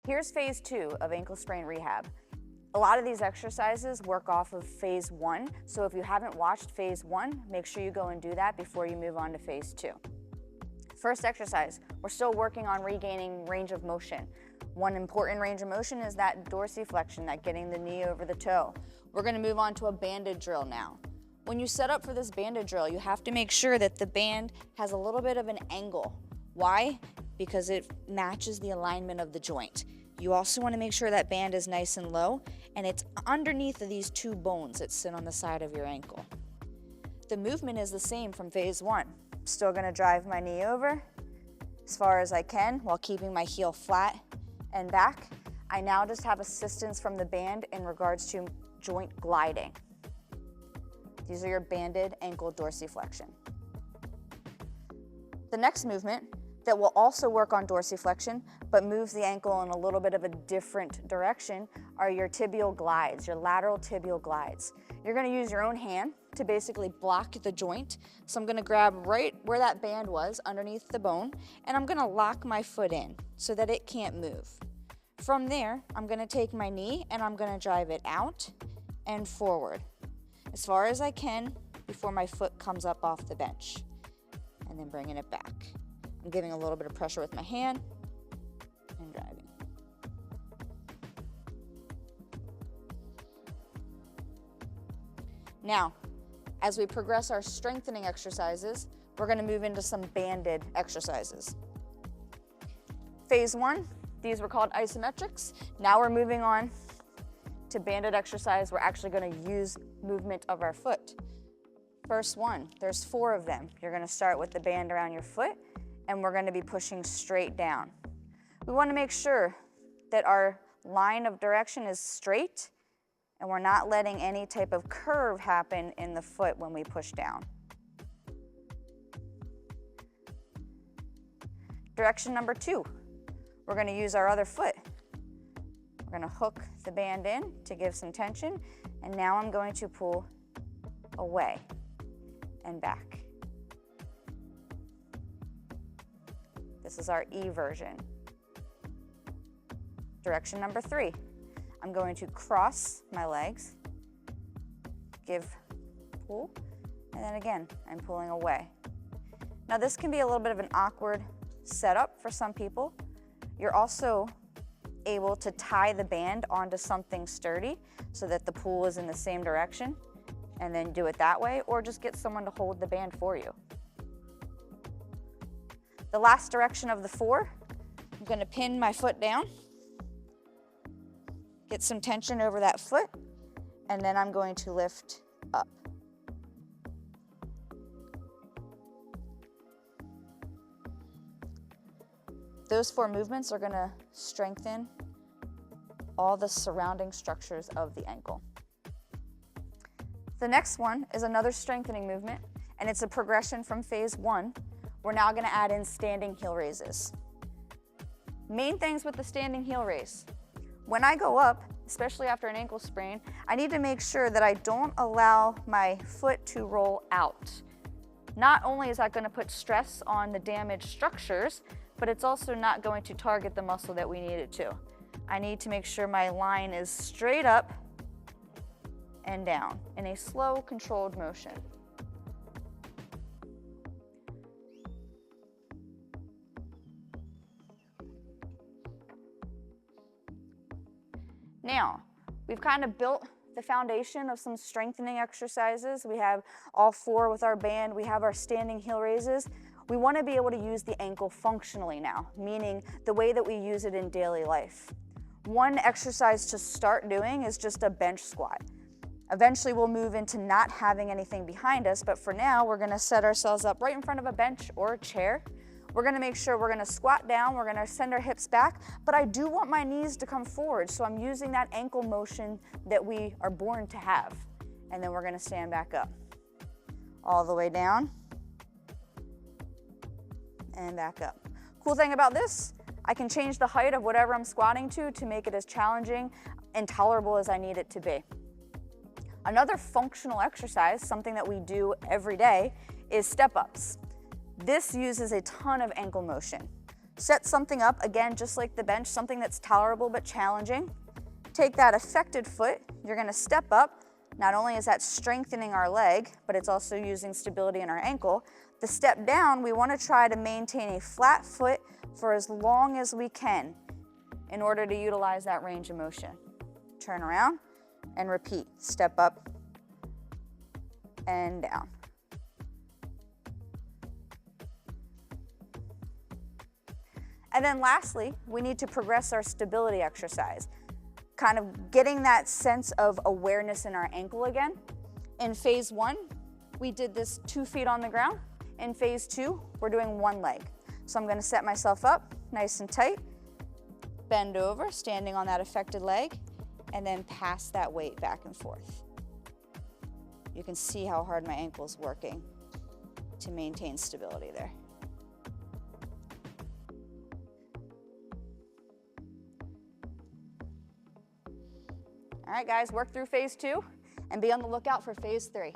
Here's phase 2 of ankle sprain rehab. A lot of these exercises work off of phase 1, so if you haven't watched phase 1, make sure you go and do that before you move on to phase 2. First exercise, we're still working on regaining range of motion. One important range of motion is that dorsiflexion, that getting the knee over the toe. We're going to move on to a banded drill now. When you set up for this banded drill, you have to make sure that the band has a little bit of an angle. Why? Because it matches the alignment of the joint. You also want to make sure that band is nice and low, and it's underneath of these two bones that sit on the side of your ankle. The movement is the same from phase 1. I'm still going to drive my knee over as far as I can while keeping my heel flat and back. I now just have assistance from the band in regards to joint gliding. These are your banded ankle dorsiflexion. The next movement that will also work on dorsiflexion, but moves the ankle in a little bit of a different direction, are your tibial glides, your lateral tibial glides. You're gonna use your own hand to basically block the joint. So I'm gonna grab right where that band was, underneath the bone, and I'm gonna lock my foot in so that it can't move. From there, I'm gonna take my knee and I'm gonna drive it out and forward as far as I can before my foot comes up off the bench, and then bringing it back. I'm giving a little bit of pressure with my hand and driving. Now, as we progress our strengthening exercises, we're going to move into some banded exercises. Phase 1, these were called isometrics. Now we're moving on to banded exercise. We're actually going to use movement of our foot. First one, there's 4 of them. You're going to start with the band around your foot, and we're going to be pushing straight down. We want to make sure that our line of direction is straight and we're not letting any type of curve happen in the foot when we push down. Direction number 2, we're going to use our other foot. We're going to hook the band in to give some tension, and now I'm going to pull away and back. This is our E version. Direction number 3. I'm going to cross my legs, give pull, and then again, I'm pulling away. Now this can be a little bit of an awkward setup for some people. You're also able to tie the band onto something sturdy so that the pull is in the same direction, and then do it that way, or just get someone to hold the band for you. The last direction of the 4, I'm going to pin my foot down, get some tension over that foot, and then I'm going to lift up. Those 4 movements are going to strengthen all the surrounding structures of the ankle. The next one is another strengthening movement, and it's a progression from phase 1. We're now going to add in standing heel raises. Main things with the standing heel raise. When I go up, especially after an ankle sprain, I need to make sure that I don't allow my foot to roll out. Not only is that going to put stress on the damaged structures, but it's also not going to target the muscle that we need it to. I need to make sure my line is straight up and down in a slow, controlled motion. Now, we've kind of built the foundation of some strengthening exercises. We have all 4 with our band. We have our standing heel raises. We want to be able to use the ankle functionally now, meaning the way that we use it in daily life. One exercise to start doing is just a bench squat. Eventually we'll move into not having anything behind us, but for now we're going to set ourselves up right in front of a bench or a chair. We're going to make sure we're going to squat down, we're going to send our hips back, but I do want my knees to come forward, so I'm using that ankle motion that we are born to have. And then we're going to stand back up. All the way down and back up. Cool thing about this, I can change the height of whatever I'm squatting to make it as challenging and tolerable as I need it to be. Another functional exercise, something that we do every day, is step-ups. This uses a ton of ankle motion. Set something up, again, just like the bench, something that's tolerable but challenging. Take that affected foot, you're gonna step up. Not only is that strengthening our leg, but it's also using stability in our ankle. The step down, we wanna try to maintain a flat foot for as long as we can in order to utilize that range of motion. Turn around and repeat. Step up and down. And then lastly, we need to progress our stability exercise, kind of getting that sense of awareness in our ankle again. In phase 1, we did this 2 feet on the ground. In phase 2, we're doing 1 leg. So I'm gonna set myself up nice and tight, bend over, standing on that affected leg, and then pass that weight back and forth. You can see how hard my ankle's working to maintain stability there. All right, guys, work through phase 2 and be on the lookout for phase 3.